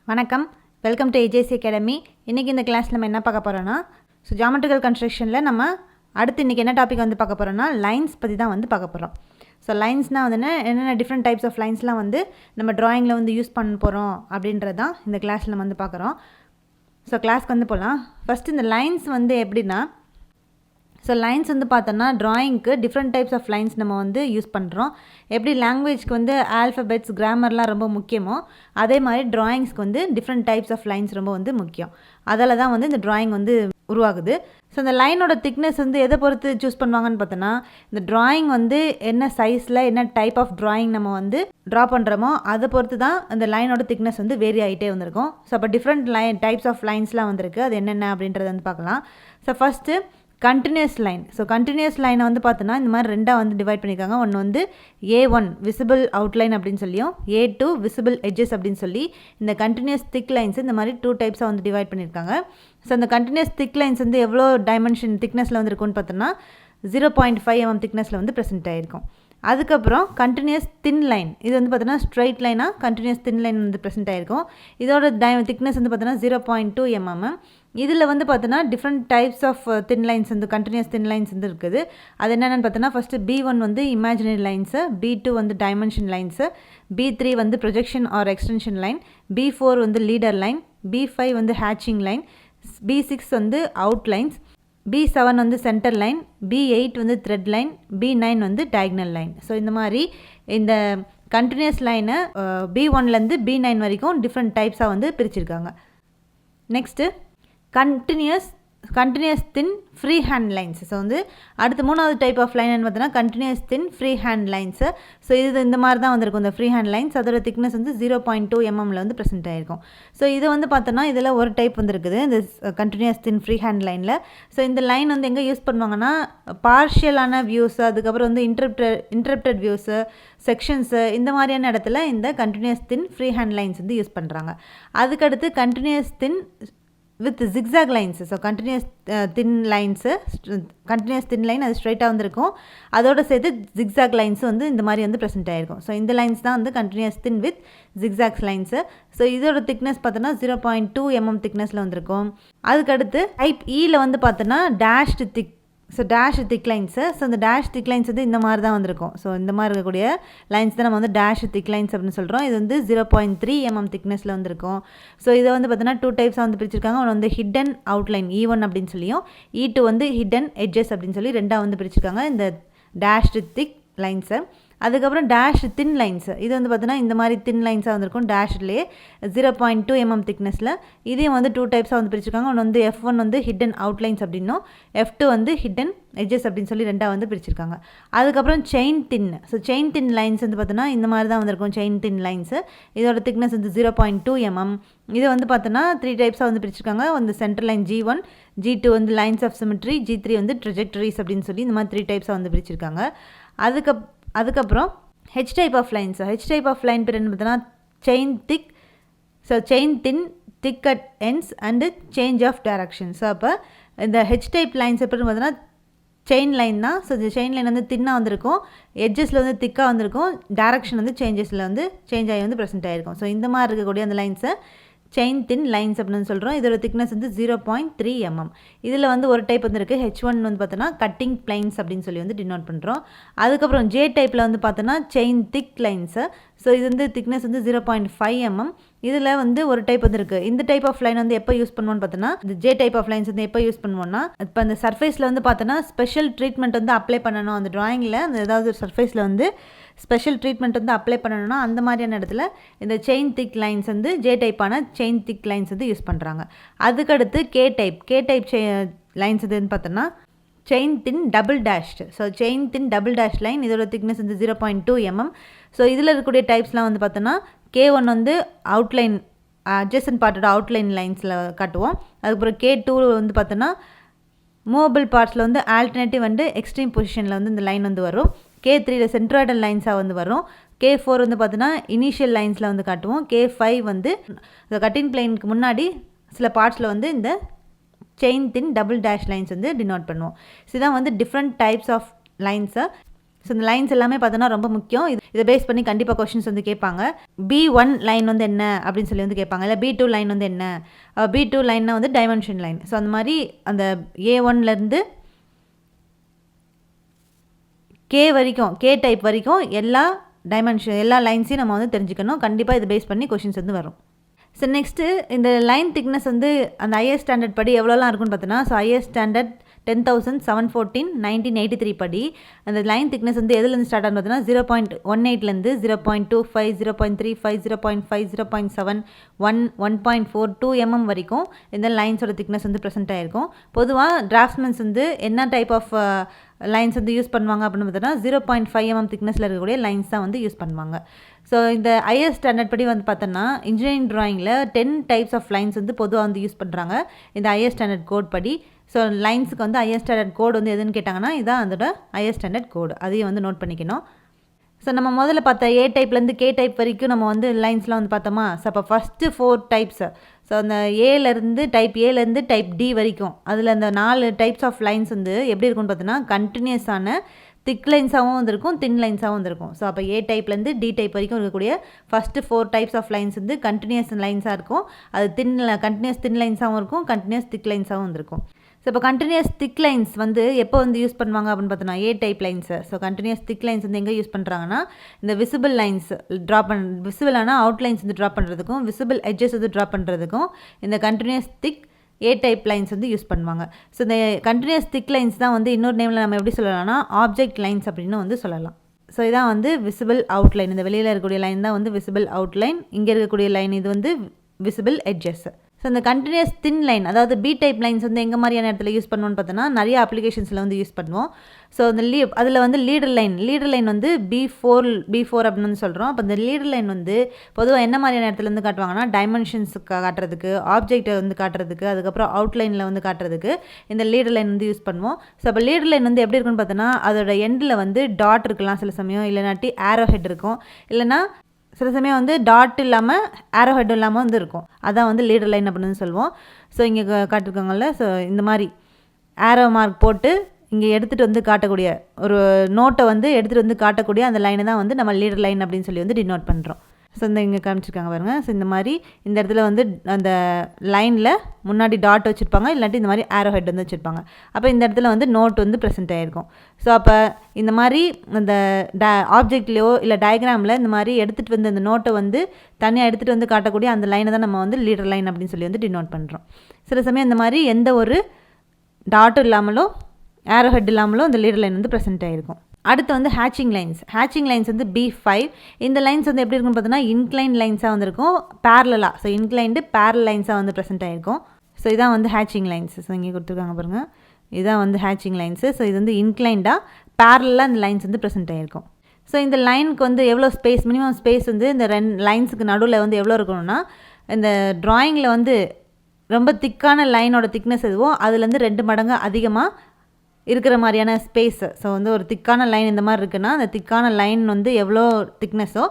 வணக்கம், welcome to AJC academy. இன்றைக்கி இந்த கிளாஸில் நம்ம என்ன பார்க்க போகிறோன்னா, ஜியோமெட்ரிக்கல் கன்ஸ்ட்ரக்ஷனில் நம்ம அடுத்து இன்றைக்கி என்ன டாபிக் வந்து பார்க்க போகிறோன்னா, லைன்ஸ் பற்றி தான் வந்து பார்க்க போகிறோம். லைன்ஸ்னால் வந்து என்னென்ன டிஃப்ரெண்ட் டைப்ஸ் ஆஃப் லைன்ஸ்லாம் வந்து நம்ம ட்ராயிங்கில் வந்து யூஸ் பண்ண போகிறோம் அப்படின்றது தான் இந்த கிளாஸில் நம்ம வந்து பார்க்குறோம். கிளாஸ்க்கு வந்து போகலாம். ஃபஸ்ட்டு இந்த லைன்ஸ் வந்து எப்படின்னா, லைன்ஸ் வந்து பார்த்தோன்னா ட்ராயிங்க்கு டிஃப்ரெண்ட் டைப்ஸ் ஆஃப் லைன்ஸ் நம்ம வந்து யூஸ் பண்ணுறோம். எப்படி லாங்குவேஜ்க்கு வந்து ஆல்ஃபபெட்ஸ் கிராமர்லாம் ரொம்ப முக்கியமோ, அதே மாதிரி ட்ராயிங்ஸ்க்கு வந்து டிஃப்ரெண்ட் டைப்ஸ் ஆஃப் லைன்ஸ் ரொம்ப வந்து முக்கியம். அதில் தான் வந்து இந்த ட்ராயிங் வந்து உருவாகுது. இந்த லைனோட திக்னஸ் வந்து எதை பொறுத்து சூஸ் பண்ணுவாங்கன்னு பார்த்தோன்னா, இந்த ட்ராயிங் வந்து என்ன சைஸில் என்ன டைப் ஆஃப் ட்ராயிங் நம்ம வந்து ட்ரா பண்ணுறோமோ அதை பொறுத்து தான் அந்த லைனோட திக்னஸ் வந்து வேரி ஆகிட்டே வந்திருக்கும். அப்போ டிஃப்ரெண்ட் டைப்ஸ் ஆஃப் லைன்ஸ்லாம் வந்திருக்கு. அது என்னென்ன அப்படின்றத வந்து பார்க்கலாம். First continuous line. கண்டினியூஸ் லைனை வந்து பார்த்தோன்னா இந்த மாதிரி ரெண்டாக வந்து டிவைட் பண்ணியிருக்காங்க. ஒன்று வந்து A1 விசிபிள் அவுட்லைன் அப்படின்னு சொல்லியும், A2 விசிபிள் எட்ஜஸ் அப்படின்னு சொல்லி இந்த கண்டினியூஸ் திக் லைன்ஸ் இந்த மாதிரி 2 டைப்ஸாக வந்து டிவைட் பண்ணியிருக்காங்க. அந்த கண்டினியூஸ் திக் லைன்ஸ் வந்து எவ்வளோ டைமென்ஷன் திக்னஸில் வந்து இருக்குன்னு பார்த்தோன்னா 0.5 mm திக்னஸில் வந்து ப்ரெசென்ட் ஆகிருக்கும். அதுக்கப்புறம் கண்டினியூஸ் தின் லைன், இது வந்து பார்த்தோன்னா ஸ்ட்ரைட் லைனாக கண்டினியூஸ் தின் லைன் வந்து ப்ரெசென்ட் ஆகிருக்கும். இதோட திக்னஸ் வந்து பார்த்தோன்னா 0.2 mm. இதில் வந்து பார்த்தோன்னா different types of thin lines வந்து கண்டினியூஸ் தின் லைன்ஸ் வந்து இருக்குது. அது என்னென்னு பார்த்தோன்னா, ஃபஸ்ட்டு B1 வந்து இமேஜினரி லைன்ஸு, B2 வந்து டைமென்ஷன் லைன்ஸு, B3 வந்து projection R extension line, B4 வந்து லீடர் லைன், B5 வந்து ஹேட்சிங் லைன், B6 வந்து அவுட் லைன்ஸ், B7 வந்து சென்டர் லைன், B8 வந்து த்ரெட் லைன், B9 வந்து டயக்னல் லைன். இந்த மாதிரி இந்த கண்டினியூஸ் லைனை B1லேருந்து B9 வரைக்கும் டிஃப்ரெண்ட் டைப்ஸாக வந்து பிரிச்சிருக்காங்க. Next continuous thin free hand lines. வந்து அடுத்து மூணாவது டைப் ஆஃப் லைன் பார்த்தீங்கன்னா continuous thin free hand lines. இது இந்த மாதிரி தான் வந்திருக்கும் இந்த ஃப்ரீ ஹேண்ட் லைன்ஸ். அதோட திக்னஸ் வந்து 0.2 mm வந்து ப்ரெசென்ட் ஆகிருக்கும். இது வந்து பார்த்தோன்னா இதில் ஒரு டைப் வந்துருக்குது இந்த கண்டினியூஸ் தின் ஃப்ரீ ஹேண்ட் லைனில். இந்த லைன் வந்து எங்கே யூஸ் பண்ணுவாங்கன்னா, பார்ஷியலான வியூஸு, அதுக்கப்புறம் வந்து இன்டர்ப்டட் வியூஸு, செக்ஷன்ஸு, இந்த மாதிரியான இடத்துல இந்த continuous thin free hand lines வந்து யூஸ் பண்ணுறாங்க. அதுக்கடுத்து continuous thin with zigzag lines. Continuous thin lines, continuous thin line அது ஸ்ட்ரைட்டாக வந்துருக்கும். அதோடு சேர்த்து ஜிக்ஸாக் லைன்ஸ் வந்து இந்த மாதிரி வந்து ப்ரெசென்ட் ஆகிருக்கும். இந்த லைன்ஸ் தான் வந்து continuous thin with zigzags lines. இதோட திக்னஸ் பார்த்தோன்னா 0.2 mm திக்னஸில் வந்திருக்கும். அதுக்கடுத்து டைப் ஈயில் வந்து பார்த்தோன்னா டேஷ்டு திக். டேஷ் திக் லைன்ஸு. இந்த டேஷ் திக் லைன்ஸ் வந்து இந்த மாதிரி தான் வந்திருக்கும். இந்த மாதிரி இருக்கக்கூடிய லைன்ஸ் தான் நம்ம வந்து டேஷ் திக் லைன்ஸ் அப்படின்னு சொல்கிறோம். இது வந்து 0.3 mm திக்னஸில் வந்திருக்கும். இதை வந்து பார்த்தீங்கன்னா 2 டைப்ஸாக வந்து பிரிச்சிருக்காங்க. ஒன்று வந்து ஹிடன் அவுட்லைன் E1 அப்படின்னு சொல்லியும், E2 வந்து ஹிடன் எட்ஜஸ் அப்படின்னு சொல்லி ரெண்டாக வந்து பிரிச்சிருக்காங்க இந்த டேஷ்டு திக் லைன்ஸை. அதுக்கப்புறம் டேஷ் தின் லைன்ஸு. இது வந்து பார்த்தீங்கன்னா இந்த மாதிரி தின் லைன்ஸாக வந்திருக்கும் டேஷ்லேயே 0.2 mm திக்னஸில். இதையும் வந்து 2 டைப்ஸாக வந்து பிரிச்சிருக்காங்க. ஒன்று வந்து F1 வந்து ஹிடன் அவுட்லைன்ஸ் அப்படின்னும், F2 வந்து ஹிடன் எட்ஜஸ் அப்படின்னு சொல்லி ரெண்டாக வந்து பிரிச்சிருக்காங்க. அதுக்கப்புறம் செயின் தின். செயின் தின் லைன்ஸ் வந்து பார்த்தோன்னா இந்த மாதிரி தான் வந்திருக்கும் செயின் தின் லைன்ஸு. இதோட திக்னஸ் வந்து 0.2 mm. இது வந்து பார்த்தோன்னா 3 டைப்ஸாக வந்து பிரிச்சிருக்காங்க. வந்து சென்டர் லைன் G1, G2 வந்து லைன்ஸ் ஆஃப் சிமெட்ரி, G3 வந்து ட்ரெஜெக்டரிஸ் அப்படின்னு சொல்லி இந்த மாதிரி 3 டைப்ஸாக வந்து பிரிச்சிருக்காங்க. அதுக்கப்புறம் H type of lines. H type of line பேர் என்ன பார்த்தோன்னா chain thick. Chain thin, thick at ends and change of direction. அப்போ இந்த ஹெச் டைப் லைன்ஸ் எப்படின்னு பார்த்தோன்னா செயின் லைன் தான். இந்த செயின் லைன் வந்து தின்னாக வந்திருக்கும், எட்ஜஸில் வந்து திக்காக வந்திருக்கும், டேரக்ஷன் வந்து சேஞ்சஸில் வந்து சேஞ்ச் ஆகி வந்து ப்ரெசென்ட் ஆகிருக்கும். இந்த மாதிரி இருக்கக்கூடிய அந்த லைன்ஸை செயின் தின் லைன்ஸ் அப்படின்னு சொல்கிறோம். இதோட திக்னஸ் வந்து 0.3 mm. இதில் வந்து ஒரு டைப் வந்து இருக்குது H1 வந்து பார்த்தோன்னா கட்டிங் பிளைன்ஸ் அப்படின்னு சொல்லி வந்து டினோட் பண்ணுறோம். அதுக்கப்புறம் J டைப்பில் வந்து பார்த்தோன்னா செயின் திக் லைன்ஸு. இது வந்து திக்னஸ் வந்து 0.5 mm. இதில் வந்து ஒரு டைப் வந்து இருக்குது. இந்த டைப் ஆஃப் லைன் வந்து எப்போ யூஸ் பண்ணுவோன்னு பார்த்தோன்னா, இந்த J டைப் ஆஃப் லைன்ஸ் வந்து எப்போ யூஸ் பண்ணுவோன்னா, இப்போ அந்த சர்ஃபேஸில் வந்து பார்த்தோன்னா ஸ்பெஷல் ட்ரீட்மெண்ட் வந்து அப்ளை பண்ணணும். அந்த ட்ராயிங்கில் அந்த ஏதாவது ஒரு சர்ஃபேஸில் வந்து ஸ்பெஷல் ட்ரீட்மெண்ட் வந்து அப்ளை பண்ணணும்னா அந்த மாதிரியான இடத்துல இந்த செயின் திக் லைன்ஸ் வந்து J டைப்பான செயின் திக் லைன்ஸ் வந்து யூஸ் பண்ணுறாங்க. அதுக்கடுத்து K டைப் லைன்ஸ் எதுன்னு பார்த்தோன்னா செயின் தின் டபுள் டேஷ்டு. செயின் தின் டபுள் டேஷ் லைன், இதோட திக்னஸ் வந்து 0.2 mm. இதில் இருக்கக்கூடிய டைப்ஸ்லாம் வந்து பார்த்தோன்னா K1 வந்து அவுட்லைன் அட்ஜசன்ட் பார்ட்டோட அவுட்லைன் லைன்ஸில் காட்டுவோம். அதுக்கப்புறம் K2 வந்து பார்த்தோன்னா மூவபிள் பார்ட்ஸில் வந்து ஆல்டர்னேட்டிவ் வந்து எக்ஸ்ட்ரீம் பொசிஷனில் வந்து இந்த லைன் வந்து வரும். K3 சென்ட்ராய்டல் லைன்ஸாக வந்து வரும். K4 வந்து பார்த்தோன்னா இனிஷியல் லைன்ஸில் வந்து காட்டுவோம். K5 வந்து கட்டிங் பிளைனுக்கு முன்னாடி சில பார்ட்ஸில் வந்து இந்த செயின் தின் டபுள் டேஷ் லைன்ஸ் வந்து டினோட் பண்ணுவோம். இதுதான் வந்து டிஃப்ரெண்ட் டைப்ஸ் ஆஃப் லைன்ஸை. ஸோ இந்த லைன்ஸ் எல்லாமே பார்த்தோன்னா ரொம்ப முக்கியம். இதை பேஸ் பண்ணி கண்டிப்பாக கொஷின்ஸ் வந்து கேட்பாங்க. B1 லைன் வந்து என்ன அப்படின்னு சொல்லி வந்து கேட்பாங்க. இல்லை B2 லைன் வந்து என்ன, B2 லைன்னா வந்து டைமென்ஷன் லைன். ஸோ அந்த மாதிரி அந்த A1லேருந்து K வரைக்கும், K டைப் வரைக்கும் எல்லா லைன்ஸையும் நம்ம வந்து தெரிஞ்சுக்கணும். கண்டிப்பாக இதை பேஸ் பண்ணி கொஷின்ஸ் வந்து வரும். ஸோ நெக்ஸ்ட்டு இந்த லைன் திக்னஸ் வந்து அந்த ஐஎஸ் ஸ்டாண்டர்ட் படி எவ்வளோலாம் இருக்குன்னு பார்த்தோன்னா, ஸோ ஐஎஸ் ஸ்டாண்டர்ட் 10,714 1983 படி அந்த லைன் திக்னஸ் வந்து எதுலேருந்து ஸ்டார்ட் ஆகும் பார்த்தீங்கன்னா 0.18லேருந்து 0.25 0.35 0.5 0.7 1.42 mm வரைக்கும் இந்த லைன்ஸோட திக்னஸ் வந்து ப்ரெசென்ட் ஆகிருக்கும். பொதுவாக டிராஃப்ட்ஸ்மென்ஸ் வந்து என்ன டைப் ஆஃப் லைன்ஸ் வந்து யூஸ் பண்ணுவாங்க அப்படின்னு பார்த்தோன்னா 0.5 mm திக்னஸில் இருக்கக்கூடிய லைன்ஸ் தான் வந்து யூஸ் பண்ணுவாங்க. ஸோ இந்த ஐஎஸ் ஸ்டாண்டர்ட் படி வந்து பார்த்தோன்னா இன்ஜினியரிங் ட்ராயிங்கில் 10 டைப்ஸ் ஆஃப் லைன்ஸ் வந்து பொதுவாக வந்து யூஸ் பண்ணுறாங்க இந்த ஐஎஸ் ஸ்டாண்டர்ட் கோட் படி. ஸோ லைன்ஸுக்கு வந்து ஐஎஸ் ஸ்டாண்டர்ட் கோடு வந்து எதுன்னு கேட்டாங்கன்னா இதான் அதோட ஐஎஸ் ஸ்டாண்டர்ட் கோடு, அதையும் வந்து நோட் பண்ணிக்கணும். ஸோ நம்ம முதல்ல பார்த்த A டைப்லேருந்து K டைப் வரைக்கும் நம்ம வந்து லைன்ஸ்லாம் வந்து பார்த்தோமா. ஸோ அப்போ ஃபஸ்ட்டு 4 டைப்ஸ், ஸோ அந்த ஏலேருந்து டைப் D வரைக்கும் அதில் அந்த 4 டைப்ஸ் ஆஃப் லைன்ஸ் வந்து எப்படி இருக்குன்னு பார்த்தோன்னா கண்டினியூஸான திக் லைன்ஸாகவும் வந்திருக்கும், தின் லைன்ஸாகவும் வந்திருக்கும். ஸோ அப்போ A டைப்லேருந்து D டைப் வரைக்கும் இருக்கக்கூடிய ஃபஸ்ட்டு 4 டைப்ஸ் ஆஃப் லைன்ஸ் வந்து கண்டினியூஸ் லைன்ஸாக இருக்கும். அது கண்டினியூஸ் தின் லைன்ஸாகவும் இருக்கும், கண்டினியூஸ் திக் லைன்ஸாகவும் வந்திருக்கும். ஸோ இப்போ கண்டினியூஸ் திக் லைன்ஸ் வந்து எப்போ வந்து யூஸ் பண்ணுவாங்க அப்படின்னு பார்த்தோன்னா A type lines. So continuous thick lines வந்து எங்கே யூஸ் பண்ணுறாங்கன்னா இந்த விசிபிள் லைன்ஸ் விசிபிளான அவுட்லைன்ஸ் வந்து ட்ரா பண்ணுறதுக்கும் விசிபிள் எட்ஜஸ் வந்து ட்ரா பண்ணுறதுக்கும் இந்த continuous thick A type lines வந்து யூஸ் பண்ணுவாங்க. ஸோ இந்த கண்டினியூஸ் திக் லைன்ஸ் தான் வந்து இன்னொரு நேமில் நம்ம எப்படி சொல்லலாம்னா ஆப்ஜெக்ட் லைன்ஸ் அப்படின்னு வந்து சொல்லலாம். ஸோ இதான் வந்து விசிபிள் அவுட்லைன். இந்த வெளியில் இருக்கக்கூடிய லைன் தான் வந்து விசிபிள் அவுட்லைன். இங்கே இருக்கக்கூடிய லைன் இது வந்து விசிபிள் எட்ஜஸ். ஸோ இந்த கண்டினியூஸ் தின் லைன் அதாவது B டைப் லைன்ஸ் வந்து எங்கே மாதிரியான இடத்துல யூஸ் பண்ணுவோன்னு பார்த்தோன்னா நிறைய அப்ளிகேஷன்ஸில் வந்து யூஸ் பண்ணுவோம். ஸோ அந்த அதில் வந்து லீடர் லைன் வந்து B4 அப்படின்னு வந்து சொல்கிறோம். அப்போ இந்த லீடர் லைன் வந்து பொதுவாக என்ன மாதிரியான இடத்துல வந்து காட்டுவாங்கன்னா டைமென்ஷன்ஸ் காட்டுறதுக்கு, ஆப்ஜெக்டை வந்து காட்டுறதுக்கு, அதுக்கப்புறம் அவுட்லைனில் வந்து காட்டுறதுக்கு இந்த லீடர் லைன் வந்து யூஸ் பண்ணுவோம். ஸோ அப்போ லீடர் லைன் வந்து எப்படி இருக்குன்னு பார்த்தோன்னா அதோட எண்டில் வந்து டாட் இருக்கலாம் சில சமயம், இல்லைனாட்டி ஆரோ ஹெட் இருக்கும், இல்லைனா சில சமயம் வந்து டாட் இல்லாமல் ஆரோ ஹெட் இல்லாமல் வந்து இருக்கும். அதான் வந்து லீடர் லைன் அப்படின்னு சொல்லுவோம். ஸோ இங்கே காட்டிருக்காங்கல்ல, ஸோ இந்த மாதிரி ஆரோ மார்க் போட்டு இங்கே எடுத்துகிட்டு வந்து காட்டக்கூடிய ஒரு நோட்டை வந்து எடுத்துகிட்டு வந்து காட்டக்கூடிய அந்த லைனை தான் வந்து நம்ம லீடர் லைன் அப்படின்னு சொல்லி வந்து டினோட் பண்ணுறோம். ஸோ இந்த இங்கே காமிச்சிருக்காங்க பாருங்கள். ஸோ இந்த மாதிரி இந்த இடத்துல வந்து அந்த லைனில் முன்னாடி டாட் வச்சுருப்பாங்க, இல்லாட்டி இந்த மாதிரி ஆரோ ஹெட் வந்து வச்சுருப்பாங்க. அப்போ இந்த இடத்துல வந்து நோட் வந்து ப்ரெசென்ட் ஆகிருக்கும். ஸோ அப்போ இந்த மாதிரி அந்த ஆப்ஜெக்ட்லேயோ இல்லை டயக்ராமில் இந்த மாதிரி எடுத்துகிட்டு வந்து அந்த நோட்டை வந்து தனியாக எடுத்துகிட்டு வந்து காட்டக்கூடிய அந்த லைனை தான் நம்ம வந்து லீடர் லைன் அப்படின்னு சொல்லி வந்து டினோட் பண்ணுறோம். சில சமயம் இந்த மாதிரி எந்த ஒரு டாட்டும் இல்லாமலோ ஆரோ ஹெட் இல்லாமலோ இந்த லீடர் லைன் வந்து ப்ரெசென்ட் ஆகிருக்கும். அடுத்து வந்து ஹேச்சிங் லைன்ஸ் வந்து B5. இந்த லைன்ஸ் வந்து எப்படி இருக்குன்னு பார்த்தோன்னா இன்க்ளைன் லைன்ஸாக வந்திருக்கும் பேரலாக. ஸோ இன்க்ளைண்டு பேரல் லைன்ஸாக வந்து ப்ரெசென்ட் ஆகிருக்கும். ஸோ இதான் வந்து ஹேச்சிங் லைன்ஸ். ஸோ இங்கே கொடுத்துருக்காங்க பாருங்கள், இதான் வந்து ஹேச்சிங் லைன்ஸு. ஸோ இது வந்து இன்க்ளைண்டாக பேரலாக இந்த லைன்ஸ் வந்து ப்ரெசென்ட் ஆகிருக்கும். ஸோ இந்த லைனுக்கு வந்து எவ்வளோ ஸ்பேஸ், மினிமம் ஸ்பேஸ் வந்து இந்த 2 லைன்ஸுக்கு நடுவில் வந்து எவ்வளோ இருக்கணும்னா இந்த ட்ராயிங்கில் வந்து ரொம்ப திக்கான லைனோட திக்னஸ் எதுவோ அதுலேருந்து 2 மடங்கு அதிகமாக இருக்கிற மாதிரியான ஸ்பேஸு. ஸோ வந்து ஒரு திக்கான லைன் இந்த மாதிரி இருக்குன்னா அந்த திக்கான லைன் வந்து எவ்வளோ திக்னஸோ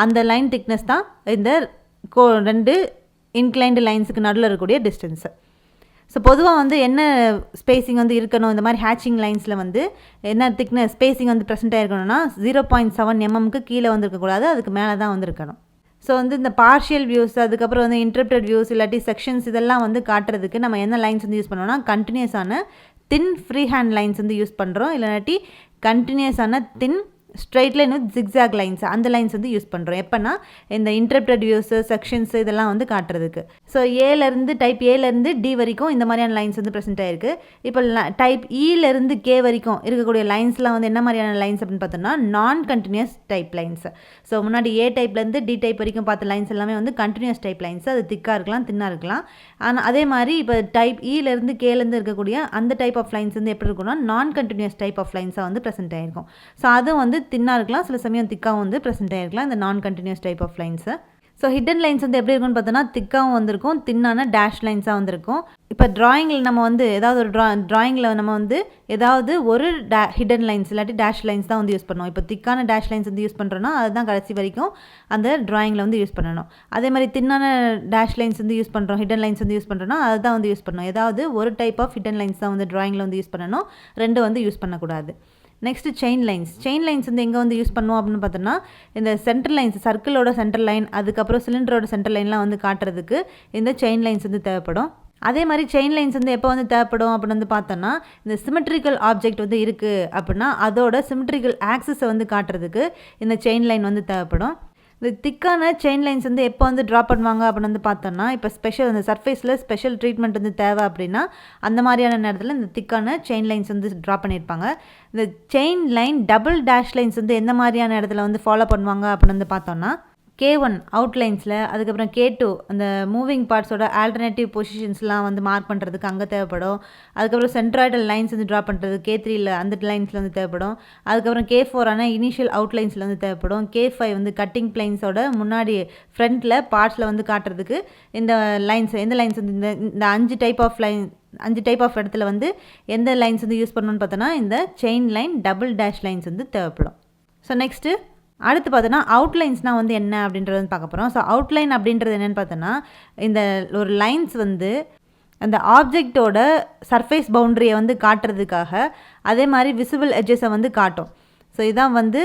அந்த லைன் திக்னஸ் தான் இந்த 2 இன்க்ளைன்டு லைன்ஸுக்கு நடுவில் இருக்கக்கூடிய டிஸ்டன்ஸு. ஸோ பொதுவாக வந்து என்ன ஸ்பேஸிங் வந்து இருக்கணும் இந்த மாதிரி ஹேச்சிங் லைன்ஸில் வந்து என்ன திக்னஸ் ஸ்பேஸிங் வந்து ப்ரெசென்ட் ஆகிருக்கணும்னா 0.7 mmக்கு கீழே வந்து இருக்கக்கூடாது, அதுக்கு மேலே தான் வந்து இருக்கணும். ஸோ வந்து இந்த பார்ஷியல் வியூஸ், அதுக்கப்புறம் வந்து இன்டர்ப்ரெட் வியூஸ், இல்லாட்டி செக்ஷன்ஸ் இதெல்லாம் வந்து காட்டுறதுக்கு நம்ம என்ன லைன்ஸ் வந்து யூஸ் பண்ணோம்னா கண்டினியூஸான தின் ஃப்ரீ ஹேண்ட் லைன்ஸ் வந்து யூஸ் பண்ணுறோம், இல்லைனாட்டி கண்டினியூஸான thin straight line with zigzag lines அந்த லைன்ஸ் வந்து யூஸ் பண்ணுறோம். எப்போனா இந்த இன்டர்ப்ரெட் வியூஸு செக்ஷன்ஸு இதெல்லாம் வந்து காட்டுறதுக்கு. ஸோ டைப் ஏலேருந்து D வரைக்கும் இந்த மாதிரியான லைன்ஸ் வந்து ப்ரெசென்ட் ஆகிருக்கு. இப்போ டைப் Eலேருந்து K வரைக்கும் இருக்கக்கூடிய லைன்ஸ்லாம் வந்து என்ன மாதிரியான லைன்ஸ் அப்படின்னு பார்த்தோம்னா நான் கண்டினியூஸ் டைப் லைன்ஸ். ஸோ முன்னாடி A டைப்லேருந்து D டைப் வரைக்கும் பார்த்த லைன்ஸ் எல்லாமே வந்து கண்டினியூஸ் டைப் லைன்ஸ். அது திக்காக இருக்கலாம், தின்னாக இருக்கலாம். ஆனால் அதே மாதிரி இப்போ டைப் Eலேருந்து Kலேருந்து இருக்கக்கூடிய அந்த டைப் ஆஃப் லைன்ஸ் வந்து எப்படி இருக்குன்னா நான் கண்டினியூஸ் டைப் ஆஃப் லைன்ஸாக வந்து ப்ரெசென்ட் ஆகிருக்கும். ஸோ அது வந்து தின்னாக இருக்கலாம், சில சமயம் திக்காகவும் வந்து ப்ரெசென்ட் ஆகிருக்கலாம் இந்த நான் கண்டினியூஸ் டைப் ஆஃப் லைன்ஸை. ஸோ ஹிடன் லைன்ஸ் வந்து எப்படி இருக்குன்னு பார்த்தோன்னா திக்காகவும் வந்திருக்கும், தின்னான டேஷ் லைன்ஸாக வந்திருக்கும். இப்போ ட்ராயிங்கில் நம்ம வந்து ஏதாவது ஒரு ட்ராயிங்கில் நம்ம வந்து ஏதாவது ஒரு ஹிடன் லைன்ஸ் இல்லாட்டி டேஷ் லைன்ஸ் தான் வந்து யூஸ் பண்ணணும். இப்போ திக்கான டேஷ் லைன்ஸ் வந்து யூஸ் பண்ணுறோன்னா அதுதான் கடைசி வரைக்கும் அந்த ட்ராயிங்கில் வந்து யூஸ் பண்ணணும். அதே மாதிரி தின்னான டேஷ் லைன்ஸ் வந்து யூஸ் பண்ணுறோம், ஹிடன் லைன்ஸ் வந்து யூஸ் பண்ணுறோன்னா அதுதான் வந்து யூஸ் பண்ணணும். ஏதாவது ஒரு டைப் ஆஃப் ஹிடன் லைன்ஸ் தான் வந்து ட்ராயிங்கில் வந்து யூஸ் பண்ணணும், 2 வந்து யூஸ் பண்ணக்கூடாது. நெக்ஸ்ட்டு செயின் லைன்ஸ் வந்து எங்கே வந்து யூஸ் பண்ணுவோம் அப்படின்னு பார்த்தோன்னா இந்த சென்டர் லைன்ஸ் சர்க்கிளோட சென்டர் லைன் அதுக்கப்புறம் சிலிண்டரோட சென்டர் லைன்லாம் வந்து காட்டுறதுக்கு இந்த செயின் லைன்ஸ் வந்து தேவைப்படும். அதே மாதிரி செயின் லைன்ஸ் வந்து எப்போ வந்து தேவைப்படும் அப்படின்னு வந்து பார்த்தோன்னா இந்த சிமெட்ரிக்கல் ஆப்ஜெக்ட் வந்து இருக்குது அப்படின்னா அதோட சிமெட்ரிக்கல் ஆக்சிஸை வந்து காட்டுறதுக்கு இந்த செயின் லைன் வந்து தேவைப்படும். இந்த திக்கான செயின் லைன்ஸ் வந்து எப்போ வந்து ட்ரா பண்ணுவாங்க அப்படின்னு வந்து பார்த்தோன்னா இப்போ அந்த சர்ஃபேஸில் ஸ்பெஷல் ட்ரீட்மெண்ட் வந்து தேவை அப்படின்னா அந்த மாதிரியான நேரத்தில் இந்த திக்கான செயின் லைன்ஸ் வந்து ட்ரா பண்ணியிருப்பாங்க. இந்த chain line double dash lines வந்து எந்த மாதிரியான இடத்துல வந்து ஃபாலோ பண்ணுவாங்க அப்படின்னு வந்து பார்த்தோன்னா K1 அவுட்லைன்ஸில், அதுக்கப்புறம் K2 அந்த மூவிங் பார்ட்ஸோட ஆல்டர்னேட்டிவ் பொசிஷன்ஸ்லாம் வந்து மார்க் பண்ணுறதுக்கு அங்கே தேவைப்படும். அதுக்கப்புறம் சென்ட்ராய்டல் லைன்ஸ் வந்து ட்ரா பண்ணுறது K3யில் அந்த லைன்ஸில் வந்து தேவைப்படும். அதுக்கப்புறம் K4 இனிஷியல் அவுட்லைன்ஸில் வந்து தேவைப்படும். K5 வந்து கட்டிங் பிளைன்ஸோட முன்னாடி ஃப்ரண்ட்டில் பார்ட்ஸில் வந்து காட்டுறதுக்கு இந்த லைன்ஸ் எந்த லைன்ஸ் வந்து இந்த 5 டைப் ஆஃப் இடத்துல வந்து எந்த லைன்ஸ் வந்து யூஸ் பண்ணணும்னு பார்த்தோன்னா இந்த chain line double dash lines வந்து தேவைப்படும். ஸோ நெக்ஸ்ட்டு அடுத்து பார்த்தோன்னா அவுட்லைன்ஸ்னால் வந்து என்ன அப்படின்றது வந்து பார்க்க போகிறோம். ஸோ அவுட்லைன் அப்படின்றது என்னென்னு பார்த்தோன்னா இந்த ஒரு லைன்ஸ் வந்து அந்த ஆப்ஜெக்டோட சர்ஃபேஸ் பவுண்ட்ரியை வந்து காட்டுறதுக்காக அதே மாதிரி விசிபிள் எட்ஜஸை வந்து காட்டும். ஸோ இதான் வந்து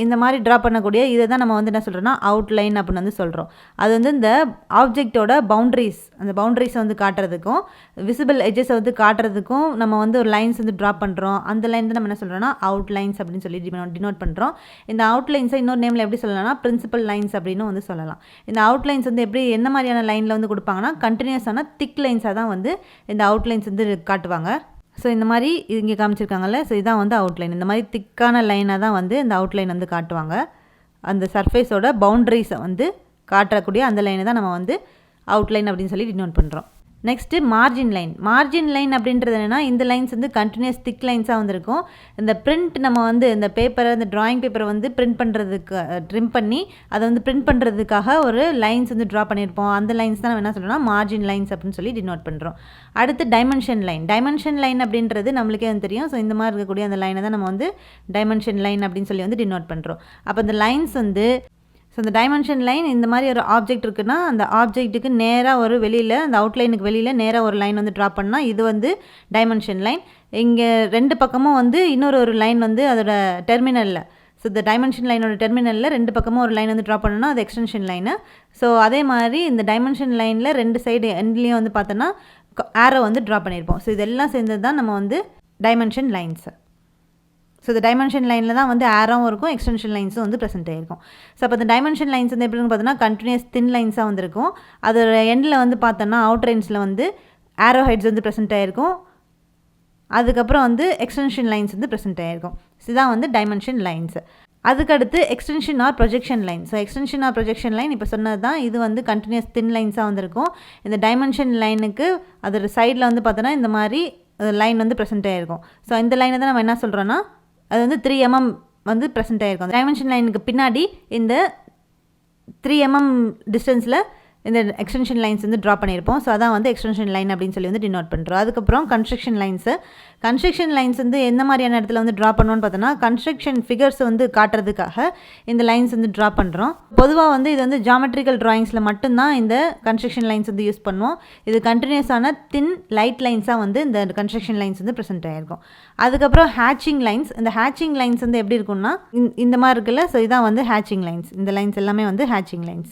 இந்த மாதிரி ட்ரா பண்ணக்கூடிய இதை தான் நம்ம வந்து என்ன சொல்கிறோன்னா அவுட்லைன் அப்படின்னு வந்து சொல்கிறோம். அது வந்து இந்த ஆப்ஜெக்டோட அந்த பவுண்ட்ரிஸை வந்து காட்டுறதுக்கும் விசிபிள் எட்ஜஸை வந்து காட்டுறதுக்கும் நம்ம வந்து ஒரு லைன்ஸ் வந்து ட்ரா பண்ணுறோம். அந்த லைன் தான் நம்ம என்ன சொல்கிறோன்னா அவுட்லைன்ஸ் அப்படின்னு சொல்லி டினோட் பண்ணுறோம். இந்த அவுட்லைன்ஸை இன்னொரு நேமில் எப்படி சொல்லலாம்னா பிரின்சிபல் லைன்ஸ் அப்படின்னு வந்து சொல்லலாம். இந்த அவுட்லைன்ஸ் வந்து எப்படி எந்த மாதிரியான லைனில் வந்து கொடுப்பாங்கன்னா கண்டினியூஸான திக் லைன்ஸாக தான் வந்து இந்த அவுட்லைன்ஸ் வந்து காட்டுவாங்க. ஸோ இந்த மாதிரி இங்கே காமிச்சிருக்காங்கல்ல, ஸோ இதான் வந்து அவுட்லைன். இந்த மாதிரி திக்கான லைனாக தான் வந்து இந்த அவுட்லைன் வந்து காட்டுவாங்க. அந்த சர்ஃபேஸோட பவுண்ட்ரிஸை வந்து காட்டக்கூடிய அந்த லைனை தான் நம்ம வந்து அவுட்லைன் அப்படின்னு சொல்லி டினோட் பண்ணுறோம். நெக்ஸ்ட்டு மார்ஜின் லைன் அப்படின்றது என்னென்னா இந்த லைன்ஸ் வந்து கண்டினியூஸ் திக் லைன்ஸாக வந்துருக்கும். இந்த பிரிண்ட் நம்ம வந்து இந்த பேப்பரை இந்த ட்ராயிங் பேப்பரை வந்து பிரிண்ட் பண்ணுறதுக்கு ட்ரிம் பண்ணி அதை வந்து பிரிண்ட் பண்ணுறதுக்காக ஒரு லைன்ஸ் வந்து ட்ரா பண்ணியிருப்போம். அந்த லைன்ஸ் தான் நம்ம என்ன சொல்கிறோம்னா மார்ஜின் லைன்ஸ் அப்படின்னு சொல்லி டினோட் பண்ணுறோம். அடுத்து டைமென்ஷன் லைன் அப்படின்றது நம்மளுக்கே வந்து தெரியும். ஸோ இந்த மாதிரி இருக்கக்கூடிய அந்த லைனை தான் நம்ம வந்து டைமென்ஷன் லைன் அப்படின்னு சொல்லி வந்து டினோட் பண்ணுறோம். அப்போ இந்த லைன்ஸ் வந்து இந்த டைமென்ஷன் லைன் இந்த மாதிரி ஒரு ஆப்ஜெக்ட் இருக்குன்னா அந்த ஆப்ஜெக்ட்டுக்கு நேராக ஒரு வெளியில் அந்த அவுட்லைனுக்கு வெளியில் நேராக ஒரு லைன் வந்து ட்ரா பண்ணால் இது வந்து டைமென்ஷன் லைன். இங்கே 2 பக்கமும் வந்து இன்னொரு லைன் வந்து அதோட டெர்மினலில் இந்த டைமென்ஷன் லைனோட டெர்மினலில் 2 பக்கமும் ஒரு லைன் வந்து ட்ரா பண்ணணும்னா அது எக்ஸ்டென்ஷன் லைனு. ஸோ அதே மாதிரி இந்த டைமென்ஷன் லைனில் 2 சைடு எண்ட்லேயும் வந்து பார்த்தோன்னா ஆரோ வந்து ட்ரா பண்ணியிருப்போம். ஸோ இதெல்லாம் சேர்ந்தது தான் நம்ம வந்து டைமென்ஷன் லைன்ஸு. ஸோ இந்த டைமென்ஷன் லைனில் தான் வந்து ஆரோவும் இருக்கும், எக்ஸ்டென்ஷன் லைன்ஸும் வந்து ப்ரெசென்ட் ஆகிருக்கும். ஸோ அப்போ இந்த டைமென்ஷன் லைன்ஸ் வந்து எப்படின்னு பார்த்தோன்னா கண்டினியூஸ் தின் லைன்ஸாக வந்துருக்கும். அதோட எண்டில் வந்து பார்த்தோன்னா அவுட் லைன்ஸில் வந்து ஆரோ ஹெட்ஸ் வந்து ப்ரெசென்ட் ஆகிருக்கும். அதுக்கப்புறம் வந்து எக்ஸ்டென்ஷன் லைன்ஸ் வந்து ப்ரெசென்ட் ஆகிருக்கும். இதுதான் வந்து டைமென்ஷன் லைன்ஸ். அதுக்கடுத்து extension or projection line. So extension or projection line இப்போ சொன்னது தான். இது வந்து கண்டினியூஸ் தின் லைன்ஸாக வந்துருக்கும். இந்த டைமென்ஷன் லைனுக்கு அதோட சைடில் வந்து பார்த்தோன்னா இந்த மாதிரி லைன் வந்து ப்ரெசென்ட் ஆகிருக்கும். ஸோ இந்த லைனை தான் நம்ம என்ன சொல்கிறோன்னா அது வந்து 3 mm வந்து ப்ரெசென்ட் ஆகிருக்கும். டைமென்ஷன் லைனுக்கு பின்னாடி இந்த 3 mm டிஸ்டன்ஸில் இந்த எக்ஸ்டென்ஷன் லைன்ஸ் வந்து ட்ரா பண்ணியிருப்போம். ஸோ அதான் வந்து எக்ஸ்டென்ஷன் லைன் அப்படின்னு சொல்லி வந்து டினோட் பண்ணுறோம். அதுக்கப்புறம் கன்ஸ்ட்ரக்ஷன் லைன்ஸ் வந்து எந்த மாதிரியான இடத்துல வந்து ட்ரா பண்ணோன்னு பார்த்தோன்னா கன்ஸ்ட்ரக்ஷன் ஃபிகர்ஸ் வந்து காட்டுறதுக்காக இந்த லைன்ஸ் வந்து ட்ரா பண்ணுறோம். பொதுவாக வந்து இது வந்து ஜாமெட்ரிக்கல் ட்ராயிங்ஸில் மட்டும்தான் இந்த கன்ஸ்ட்ரக்ஷன் லைன்ஸ் வந்து யூஸ் பண்ணுவோம். இது கண்டினியூஸான தின் லைட் லைன்ஸாக வந்து இந்த கன்ஸ்ட்ரக்ஷன் லைன்ஸ் வந்து ப்ரெசென்ட் ஆகிருக்கும். அதுக்கப்புறம் ஹேச்சிங் லைன்ஸ். இந்த ஹேச்சிங் லைன்ஸ் வந்து எப்படி இருக்குன்னா இந்த மாதிரி இருக்குல்ல. ஸோ இதான் வந்து ஹேச்சிங் லைன்ஸ். இந்த லைன்ஸ் எல்லாமே வந்து ஹேச்சிங் லைன்ஸ்.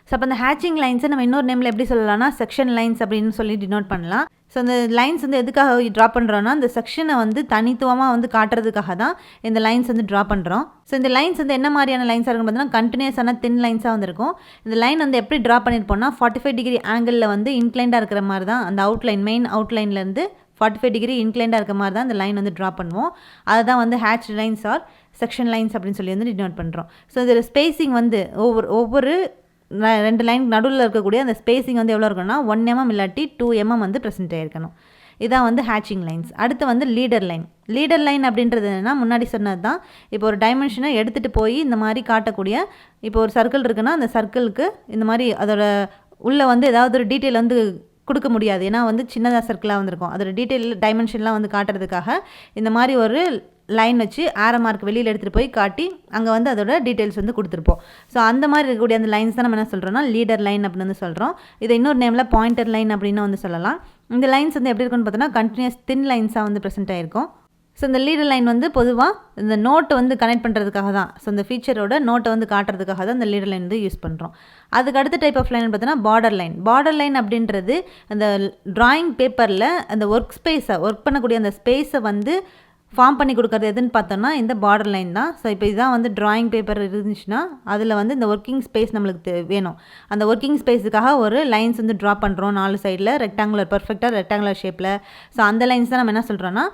ஸோ அப்போ அந்த ஹேச்சிங் லைன்ஸை நம்ம இன்னொரு நேமில் எப்படி சொல்லலாம்னா செக்ஷன் லைன்ஸ் அப்படின்னு சொல்லி டினோட் பண்ணலாம். ஸோ இந்த லைன்ஸ் வந்து எதுக்காக ட்ரா பண்ணுறோன்னா இந்த செக்ஷனை வந்து தனித்துவமாக வந்து காட்டுறதுக்காக தான் இந்த லைன்ஸ் வந்து ட்ரா பண்ணுறோம். ஸோ இந்த லைன்ஸ் வந்து என்ன மாதிரியான லைன்ஸாக இருக்கும் பார்த்தீங்கன்னா கண்டினியூஸான தின் லைன்ஸாக வந்துருக்கும். இந்த லைன் வந்து எப்படி ட்ரா பண்ணியிருப்போம்னா 45 டிகிரி ஆங்கிளில் வந்து இன்க்ளைண்டாக இருக்கிற மாதிரி தான் அந்த அவுட்லைன் மெயின் அவுட்லைன்லேருந்து 45 டிகிரி இன்க்ளைண்டாக இருக்க மாதிரி தான் இந்த லைன் வந்து ட்ரா பண்ணுவோம். அதுதான் வந்து hatch lines R section lines அப்படின்னு சொல்லி வந்து டினோட் பண்ணுறோம். ஸோ இதில் ஸ்பேசிங் வந்து ஒவ்வொரு 2 லைன் நடுவில் இருக்கக்கூடிய அந்த ஸ்பேசிங் வந்து எவ்வளோ இருக்குன்னா 1 mm இல்லாட்டி 2 mm வந்து ப்ரெசென்ட் ஆகிருக்கணும். இதான் வந்து ஹேச்சிங் லைன்ஸ். அடுத்து வந்து லீடர் லைன் அப்படின்றது என்னென்னா முன்னாடி சொன்னது தான். இப்போ ஒரு டைமென்ஷனை எடுத்துகிட்டு போய் இந்த மாதிரி காட்டக்கூடிய இப்போ ஒரு சர்க்கிள் இருக்குன்னா அந்த சர்க்கிளுக்கு இந்த மாதிரி அதோட உள்ளே வந்து ஏதாவது ஒரு டீட்டெயில் வந்து கொடுக்க முடியாது. ஏன்னா வந்து சின்னதாக சர்க்கிளாக வந்திருக்கும். அதோட டீட்டெயில் டைமென்ஷன்லாம் வந்து காட்டுறதுக்காக இந்த மாதிரி ஒரு லைன் வச்சு ஆரோ மார்க் வெளியில் எடுத்துகிட்டு போய் காட்டி அங்கே வந்து அதோட டீட்டெயில்ஸ் வந்து கொடுத்துருப்போம். ஸோ அந்த மாதிரி இருக்கக்கூடிய அந்த லைன்ஸ் தான் நம்ம என்ன சொல்கிறோம்னா லீடர் லைன் அப்படின்னு வந்து சொல்கிறோம். இதை இன்னொரு நேமில் பாயிண்டர் லைன் அப்படின்னு வந்து சொல்லலாம். இந்த லைன்ஸ் வந்து எப்படி இருக்குன்னு பார்த்தோன்னா கண்டினியூஸ் தின் லைன்ஸாக வந்து ப்ரெசென்ட் ஆகிருக்கும். ஸோ இந்த லீடர் லைன் வந்து பொதுவாக இந்த நோட்டை வந்து கனெக்ட் பண்ணுறதுக்காக தான். ஸோ இந்த ஃபீச்சரோட நோட்டை வந்து காட்டுறதுக்காக தான் இந்த லீடர் லைன் வந்து யூஸ் பண்ணுறோம். அதுக்கு அடுத்த டைப் ஆஃப் லைன் பார்த்தீங்கன்னா பார்டர் லைன். பார்டர் லைன் அப்படின்றது அந்த ட்ராயிங் பேப்பரில் அந்த ஒர்க் பண்ணக்கூடிய அந்த ஸ்பேஸை வந்து ஃபார்ம் பண்ணி கொடுக்குறது எதுன்னு பார்த்தோம்னா இந்த பார்டர் லைன் தான். ஸோ இப்போ இதுதான் வந்து ட்ராயிங் பேப்பர் இருந்துச்சுன்னா அதில் வந்து இந்த ஒர்க்கிங் ஸ்பேஸ் நம்மளுக்கு வேணும். அந்த ஒர்க்கிங் ஸ்பேஸுக்காக ஒரு லைன்ஸ் வந்து ட்ரா பண்ணுறோம் 4 சைடில் பர்ஃபெக்டாக ரெக்டாங்குலர் ஷேப்பில். ஸோ அந்த லைன்ஸ் தான் நம்ம என்ன சொல்கிறோன்னா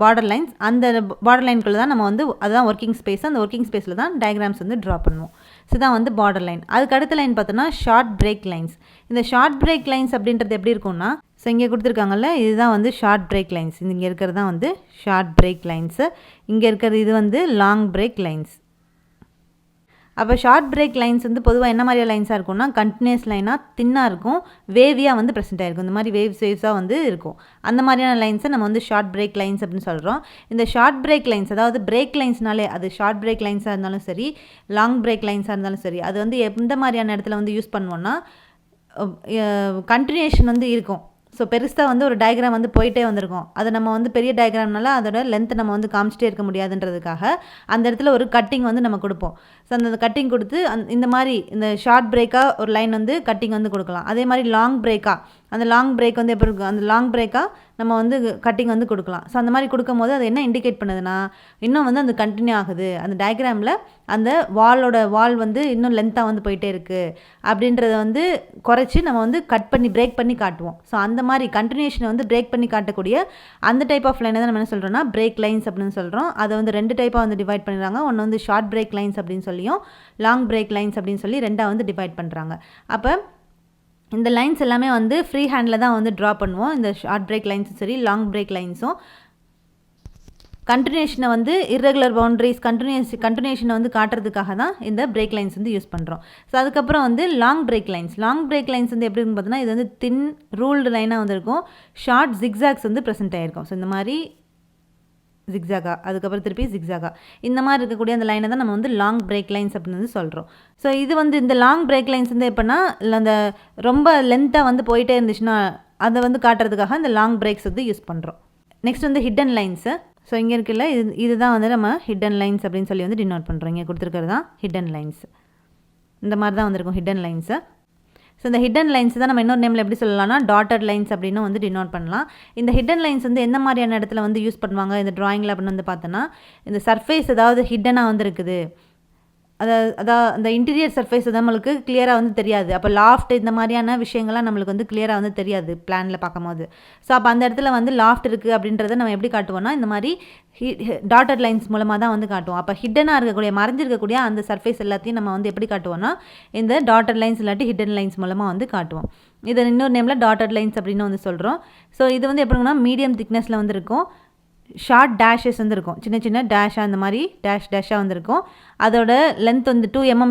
பார்டர் லைன்ஸ். அந்த பார்டர் லைனுக்குள்ளே தான் நம்ம வந்து அதுதான் ஒர்க்கிங் ஸ்பேஸ். அந்த ஒர்க்கிங் ஸ்பேஸில் தான் டயக்ராம்ஸ் வந்து ட்ரா பண்ணுவோம். ஸோ தான் வந்து பார்டர் லைன். அதுக்கு அடுத்த லைன் பார்த்தோன்னா ஷார்ட் பிரேக் லைன்ஸ். இந்த ஷார்ட் பிரேக் லைன்ஸ் அப்படின்றது எப்படி இருக்கும்னா, ஸோ இங்கே கொடுத்துருக்காங்கல்ல, இதுதான் வந்து ஷார்ட் பிரேக் லைன்ஸ். இங்கே இருக்கிறது தான் வந்து ஷார்ட் பிரேக் லைன்ஸு. இங்கே இருக்கிறது இது வந்து லாங் பிரேக் லைன்ஸ். அப்போ ஷார்ட் பிரேக் லைன்ஸ் வந்து பொதுவாக என்ன மாதிரியான லைன்ஸாக இருக்கும்னா, கண்டினியூஸ் லைனாக தின்னாக இருக்கும், வேவியாக வந்து ப்ரெசென்ட் ஆகிருக்கும். இந்த மாதிரி வேவ்ஸாக வந்து இருக்கும். அந்த மாதிரியான லைன்ஸை நம்ம வந்து ஷார்ட் பிரேக் லைன்ஸ் அப்படின்னு சொல்கிறோம். இந்த ஷார்ட் பிரேக் லைன்ஸ், அதாவது பிரேக் லைன்ஸ்னாலே அது ஷார்ட் பிரேக் லைன்ஸாக இருந்தாலும் சரி, லாங் பிரேக் லைன்ஸாக இருந்தாலும் சரி, அது வந்து எந்த மாதிரியான இடத்துல வந்து யூஸ் பண்ணுவோன்னா, கண்டினியூஷன் வந்து இருக்கும். ஸோ பெருசாக வந்து ஒரு டயக்ராம் வந்து போயிட்டே வந்திருக்கும். அதை நம்ம வந்து பெரிய டயக்ராம்னால அதோட லென்த்தை நம்ம வந்து காமிச்சிட்டே இருக்க முடியாதுன்றதுக்காக அந்த இடத்துல ஒரு கட்டிங் வந்து நம்ம கொடுப்போம். ஸோ அந்த கட்டிங் கொடுத்து இந்த மாதிரி இந்த ஷார்ட் பிரேக்காக ஒரு லைன் வந்து கட்டிங் வந்து கொடுக்கலாம். அதே மாதிரி லாங் பிரேக்காக அந்த லாங் பிரேக் வந்து எப்படி இருக்கும், அந்த லாங் பிரேக்காக நம்ம வந்து கட்டிங் வந்து கொடுக்கலாம். ஸோ அந்த மாதிரி கொடுக்கும் போது அது என்ன இண்டிகேட் பண்ணுதுன்னா, இன்னும் வந்து அந்த கண்டினியூ ஆகுது, அந்த டயக்ராமில் அந்த வால் வந்து இன்னும் லென்த்தாக வந்து போயிட்டே இருக்குது அப்படின்றத வந்து குறைச்சி நம்ம வந்து பிரேக் பண்ணி காட்டுவோம். ஸோ அந்த மாதிரி கண்டினியூஷனை வந்து பிரேக் பண்ணி காட்டக்கூடிய அந்த டைப் ஆஃப் லைனை தான் நம்ம என்ன சொல்கிறோம்னா பிரேக் லைன்ஸ் அப்படின்னு சொல்கிறோம். அதை வந்து 2 டைப்பாக வந்து டிவைட் பண்ணிடுறாங்க. ஒன்று வந்து ஷார்ட் பிரேக் லைன்ஸ் அப்படின்னு சொல்லியும் லாங் பிரேக் லைன்ஸ் அப்படின்னு சொல்லி 2ஆக வந்து டிவைட் பண்ணுறாங்க. அப்போ இந்த லைன்ஸ் எல்லாமே வந்து ஃப்ரீ ஹேண்டில் தான் வந்து ட்ரா பண்ணுவோம். இந்த ஷார்ட் பிரேக் லைன்ஸும் சரி, லாங் பிரேக் லைன்ஸும் கண்டினியூஷனை வந்து இர்ரெகுலர் பவுண்டரிஸ் கண்டினியூஷனை வந்து காட்டுறதுக்காக தான் இந்த பிரேக் லைன்ஸ் வந்து யூஸ் பண்ணுறோம். ஸோ அதுக்கப்புறம் வந்து லாங் பிரேக் லைன்ஸ் வந்து எப்படி இருக்குன்னு பார்த்தோன்னா, இது வந்து தின் ரூல்டு லைனாக வந்து இருக்கும். ஷார்ட் ஜிக்ஸாக்ஸ் வந்து ப்ரெசென்ட் ஆகிருக்கும். ஸோ இந்த மாதிரி ஜிக்ஸாகா, அதுக்கப்புறம் திருப்பி ஜிக்ஸாகா, இந்த மாதிரி இருக்கக்கூடிய அந்த லைனை தான் நம்ம வந்து லாங் பிரேக் லைன்ஸ் அப்படின்னு வந்து சொல்கிறோம். ஸோ இது வந்து இந்த லாங் பிரேக் லைன்ஸ் வந்து எப்படின்னா, அந்த ரொம்ப லென்த்தாக வந்து போயிட்டே இருந்துச்சுன்னா அதை வந்து காட்டுறதுக்காக இந்த லாங் பிரேக்ஸ் வந்து யூஸ் பண்ணுறோம். நெக்ஸ்ட் வந்து ஹிடன் லைன்ஸு. ஸோ இங்கே இருக்குல்ல, இதுதான் வந்து நம்ம ஹிடன் லைன்ஸ் அப்படின்னு சொல்லி வந்து டினோட் பண்ணுறோம். இங்கே கொடுத்துருக்கிறது தான் ஹிடன் லைன்ஸ். இந்த மாதிரி தான் வந்துருக்கும் ஹிடன் லைன்ஸு. ஸோ இந்த ஹிடன் லைன்ஸ் தான் நம்ம இன்னொரு நேமில் எப்படி சொல்லலாம்னா டாட்டட் லைன்ஸ் அப்படின்னு வந்து டினோட் பண்ணலாம். இந்த ஹிடன் லைன்ஸ் வந்து எந்த மாதிரியான இடத்துல வந்து யூஸ் பண்ணுவாங்க இந்த ட்ராயிங்கில் அப்படின்னு வந்து பார்த்தோன்னா, இந்த சர்ஃபேஸ் ஏதாவது ஹிடனாக வந்து இருக்குது, அதாவது அந்த இன்டீரியர் சர்ஃபேஸ் நம்மளுக்கு கிளியராக வந்து தெரியாது. அப்போ லாஃப்ட் இந்த மாதிரியான விஷயங்கள்லாம் நம்மளுக்கு வந்து கிளியராக வந்து தெரியாது பிளானில் பார்க்கும்போது. ஸோ அப்போ அந்த இடத்துல வந்து லாஃப்ட் இருக்குது அப்படின்றத நம்ம எப்படி காட்டுவோம்னா, இந்த மாதிரி டாட்டட் லைன்ஸ் மூலமாக தான் வந்து காட்டுவோம். அப்போ ஹிடனாக இருக்கக்கூடிய மறைஞ்சிருக்கக்கூடிய அந்த சர்ஃபேஸ் எல்லாத்தையும் நம்ம வந்து எப்படி காட்டுவோம்னா, இந்த டாட்டட் லைன்ஸ் இல்லாட்டி ஹிடன் லைன்ஸ் மூலமாக வந்து காட்டுவோம். இதை இன்னொரு நேமில் டாட்டட் லைன்ஸ் அப்படின்னு வந்து சொல்கிறோம். ஸோ இது வந்து எப்படின்னா மீடியம் திக்னஸில் வந்து இருக்கும். ஷார்ட் டேஷஸ் வந்து இருக்கும், சின்ன சின்ன டேஷாக அந்த மாதிரி டேஷாக வந்துருக்கும். அதோட லென்த் வந்து 2 mm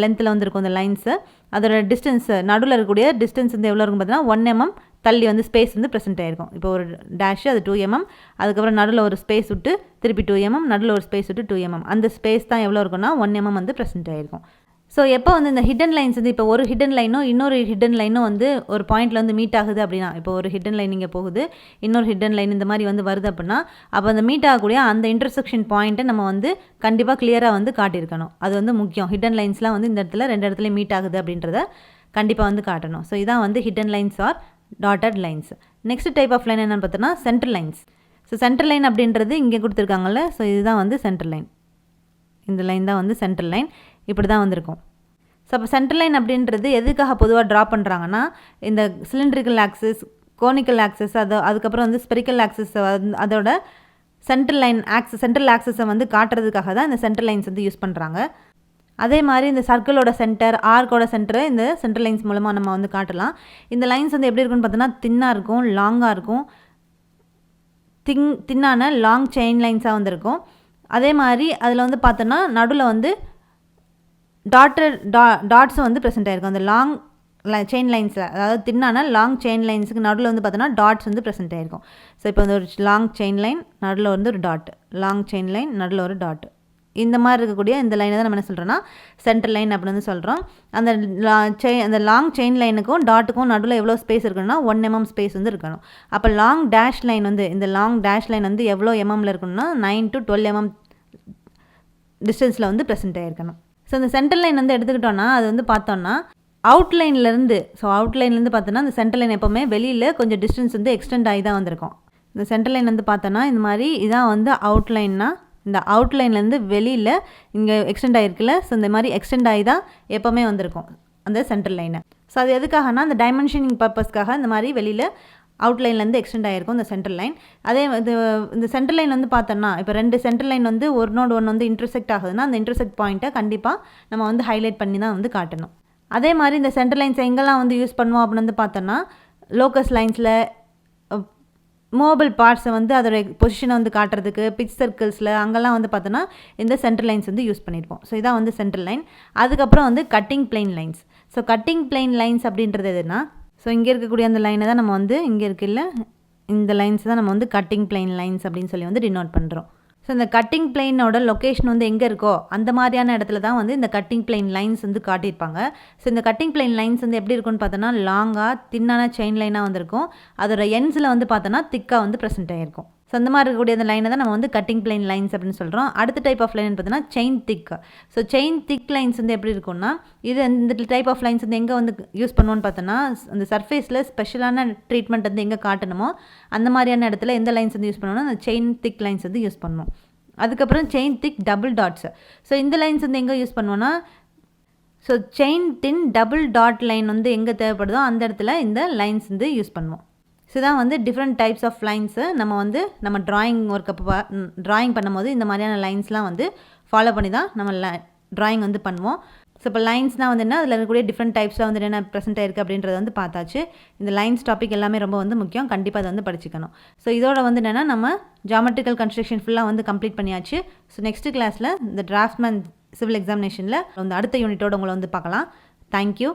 லென்த்தில் வந்துருக்கும் அந்த லைன்ஸு. அதோட டிஸ்டன்ஸ் நடுவில் இருக்கக்கூடிய டிஸ்டன்ஸ் வந்து எவ்வளோ இருக்கும் பார்த்தீங்கன்னா 1 mm தள்ளி வந்து ஸ்பேஸ் வந்து ப்ரெசென்ட் ஆகிருக்கும். இப்போ ஒரு டேஷு அது 2 mm, அதுக்கப்புறம் நடுவில் ஒரு ஸ்பேஸ் விட்டு திருப்பி 2 mm, நடுவில் ஒரு ஸ்பேஸ் விட்டு 2 mm, அந்த ஸ்பேஸ் தான் எவ்வளோ இருக்குன்னா 1 mm வந்து ப்ரெசென்ட் ஆகிருக்கும். ஸோ எப்போ வந்து இந்த ஹிடன் லைன்ஸ் வந்து இப்போ ஒரு ஹிடன் லைனும் இன்னொரு ஹிடன் லைனும் வந்து ஒரு பாயிண்டில் வந்து மீட் ஆகுது அப்படின்னா, இப்போ ஒரு ஹிடன் லைன் இங்கே போகுது, இன்னொரு ஹிடன் லைன் இந்த மாதிரி வந்து வருது அப்படின்னா, அப்போ அந்த மீட் ஆகக்கூடிய அந்த இன்டர்செக்ஷன் பாயிண்ட்டை நம்ம வந்து கண்டிப்பாக கிளியராக வந்து காட்டியிருக்கணும். அது வந்து முக்கியம். ஹிடன் லைன்ஸ்லாம் வந்து இந்த இடத்துல 2 இடத்துல மீட் ஆகுது அப்படின்றத கண்டிப்பாக வந்து காட்டணும். ஸோ இதான் வந்து hidden lines or dotted lines. Next type of line என்னென்னு பார்த்தோன்னா centre lines. So centre line அப்படின்றது இங்கே கொடுத்துருக்காங்கல்ல, ஸோ இதுதான் வந்து சென்டர் லைன். இந்த லைன் தான் வந்து சென்டர் லைன். இப்படி தான் வந்திருக்கும். ஸோ அப்போ சென்டர் லைன் அப்படின்றது எதுக்காக பொதுவாக ட்ரா பண்ணுறாங்கன்னா, இந்த சிலிண்ட்ரிக்கல் ஆக்சிஸ், கோனிக்கல் ஆக்சிஸ், அதுக்கப்புறம் வந்து ஸ்பெரிக்கல் ஆக்சிஸ், அதோட சென்ட்ரல் ஆக்சிஸை வந்து காட்டுறதுக்காக தான் இந்த சென்டர் லைன்ஸ் வந்து யூஸ் பண்ணுறாங்க. அதே மாதிரி இந்த சர்க்கிளோட சென்டர், ஆர்க்கோட சென்டரை இந்த சென்டர் லைன்ஸ் மூலமாக நம்ம வந்து காட்டலாம். இந்த லைன்ஸ் வந்து எப்படி இருக்குன்னு பார்த்தோன்னா தின்னாக இருக்கும், லாங்காக இருக்கும், தின்னான லாங் செயின் லைன்ஸாக வந்துருக்கும். அதே மாதிரி அதில் வந்து பார்த்தோன்னா நடுவில் வந்து டாட்ஸும் வந்து ப்ரெசென்ட் ஆகிருக்கும். அந்த லாங் செயின் லைன்ஸில், அதாவது தின்னான லாங் செயின் லைன்ஸுக்கு நடுவில் வந்து பார்த்தோன்னா டாட்ஸ் வந்து ப்ரெசென்ட் ஆகிருக்கும். ஸோ இப்போ வந்து ஒரு லாங் செயின் லைன் நடுவில் வந்து ஒரு டாட், லாங் செயின் லைன் நடுவில் ஒரு டாட், இந்த மாதிரி இருக்கக்கூடிய இந்த லைனை தான் நம்ம என்ன சொல்கிறோன்னா சென்டர் லைன் அப்படின்னு வந்து சொல்கிறோம். அந்த லாங் செயின் லைனுக்கும் டாட்டுக்கும் நடுவில் எவ்வளோ ஸ்பேஸ் இருக்கணும்னா 1 mm ஸ்பேஸ் வந்து இருக்கணும். அப்போ லாங் டேஷ் லைன் வந்து இந்த லாங் டேஷ் லைன் வந்து எவ்வளோ எம்எம்மில் இருக்கணும்னா 9 to 12 mm டிஸ்டன்ஸில் வந்து ப்ரெசென்ட் ஆகிருக்கணும். ஸோ இந்த சென்டர் லைன் வந்து எடுத்துக்கிட்டோன்னா அது வந்து பார்த்தோன்னா அவுட்லைன்லேருந்து பார்த்தோன்னா இந்த சென்டர் லைன் எப்போவுமே வெளியில் கொஞ்சம் டிஸ்டன்ஸ் வந்து எக்ஸ்டெண்ட் ஆகி தான் வந்திருக்கும். இந்த சென்டர் லைன் வந்து பார்த்தோன்னா இந்த மாதிரி இதான் வந்து அவுட்லைன்னா இந்த அவுட்லைன்லேருந்து வெளியில் இங்கே எக்ஸ்டெண்ட் ஆகிருக்குல்ல. ஸோ இந்த மாதிரி எக்ஸ்டெண்ட் ஆகி தான் எப்போவுமே வந்திருக்கும் அந்த சென்டர் லைனை. ஸோ அது எதுக்காகனா அந்த டைமென்ஷனிங் பர்பஸ்க்காக இந்த மாதிரி வெளியில் அவுட்லைன்லேருந்து எக்ஸ்டெண்ட் ஆகிருக்கும் இந்த சென்டர் லைன். அதே இந்த சென்டர் லைன் வந்து பார்த்தோன்னா இப்போ 2 சென்டர் லைன் வந்து ஒன்னோட ஒன்று வந்து இன்டர்செக்ட் ஆகுதுன்னா அந்த இன்டர்செக்ட் பாயிண்ட்டை கண்டிப்பாக நம்ம வந்து ஹைலைட் பண்ணி தான் வந்து காட்டணும். அதே மாதிரி இந்த சென்டர் லைன்ஸ் எங்கெல்லாம் வந்து யூஸ் பண்ணுவோம் அப்படின்னு வந்து பார்த்தோன்னா லோக்கஸ் லைன்ஸில் மூவபிள் பார்ட்ஸை வந்து அதோட பொசிஷனை வந்து காட்டுறதுக்கு பிச் சர்க்கிள்ஸில் அங்கெல்லாம் வந்து பார்த்தோன்னா இந்த சென்டர் லைன்ஸ் வந்து யூஸ் பண்ணியிருப்போம். ஸோ இதான் வந்து சென்டர் லைன். அதுக்கப்புறம் வந்து cutting plain lines. So cutting plain lines அப்படின்றது எதுனா ஸோ இங்கே இருக்கக்கூடிய அந்த லைனை தான் நம்ம வந்து இங்கே இருக்குல்ல இந்த லைன்ஸ் தான் நம்ம வந்து கட்டிங் பிளெயின் லைன்ஸ் அப்படின்னு சொல்லி வந்து டினோட் பண்ணுறோம். ஸோ இந்த கட்டிங் பிளெயினோட லொக்கேஷன் வந்து எங்கே இருக்கோ அந்த மாதிரியான இடத்துல தான் வந்து இந்த கட்டிங் பிளெயின் லைன்ஸ் வந்து காட்டியிருப்பாங்க. ஸோ இந்த கட்டிங் பிளெயின் லைன்ஸ் வந்து எப்படி இருக்குன்னு பார்த்தோன்னா லாங்காக தின்னான செயின் லைனாக வந்திருக்கும். அதோட எண்ட்ஸில் வந்து பார்த்தோன்னா திக்காக வந்து ப்ரெசென்ட் ஆகிருக்கும். ஸோ அந்த மாதிரி இருக்கக்கூடிய அந்த லைனை தான் நம்ம வந்து கட்டிங் பிளெயின் லைன்ஸ் அப்படின்னு சொல்கிறோம். அடுத்த டைப் ஆஃப் லைன் பார்த்தோன்னா செயின் திக். ஸோ செயின் திக் லைன்ஸ் வந்து எப்படி இருக்கும்னா இது இந்த டைப் ஆஃப் லைன்ஸ் வந்து எங்கே வந்து யூஸ் பண்ணுவோன்னு பார்த்தோன்னா அந்த சர்ஃபேஸில் ஸ்பெஷலான ட்ரீட்மெண்ட் வந்து எங்கே காட்டணுமோ அந்த மாதிரியான இடத்துல எந்த லைன்ஸ் வந்து யூஸ் பண்ணுவோம்னா அந்த செயின் திக் லைன்ஸ் வந்து யூஸ் பண்ணுவோம். அதுக்கப்புறம் செயின் திக் டபுள் டாட்ஸ். ஸோ இந்த லைன்ஸ் வந்து எங்கே யூஸ் பண்ணுவோன்னா ஸோ செயின் தின் டபுள் டாட் லைன் வந்து எங்கே தேவைப்படுதோ அந்த இடத்துல இந்த லைன்ஸ் வந்து யூஸ் பண்ணுவோம். ஸோ தான் வந்து டிஃப்ரெண்ட் டைப்ஸ் ஆஃப் லைன்ஸு நம்ம ட்ராயிங் ஒர்க்கப்போ ட்ராயிங் பண்ணும்போது இந்த மாதிரியான லைன்ஸ்லாம் வந்து ஃபாலோ பண்ணி தான் நம்ம ட்ராயிங் வந்து பண்ணுவோம். ஸோ இப்போ லைன்ஸ்னால் வந்து என்ன அதில் இருக்கக்கூடிய டிஃப்ரெண்ட் டைப்ஸில் வந்து என்ன ப்ரெசென்ட் ஆயிருக்கு அப்படின்றத வந்து பார்த்தாச்சு. இந்த லைன்ஸ் டாபிக் எல்லாமே ரொம்ப வந்து முக்கியம். கண்டிப்பாக அதை வந்து படிச்சுக்கணும். ஸோ இதோட வந்து என்னென்னா நம்ம ஜாமெட்ரிக்கல் கன்ஸ்ட்ரக்ஷன் ஃபுல்லாக வந்து கம்ப்ளீட் பண்ணியாச்சு. ஸோ நெக்ஸ்ட் கிளாஸில் இந்த டிராஃப்ட்மேன் சிவில் எக்ஸாமினேஷனில் அந்த அடுத்த யூனிட்டோட உங்களை வந்து பார்க்கலாம். தேங்க்யூ.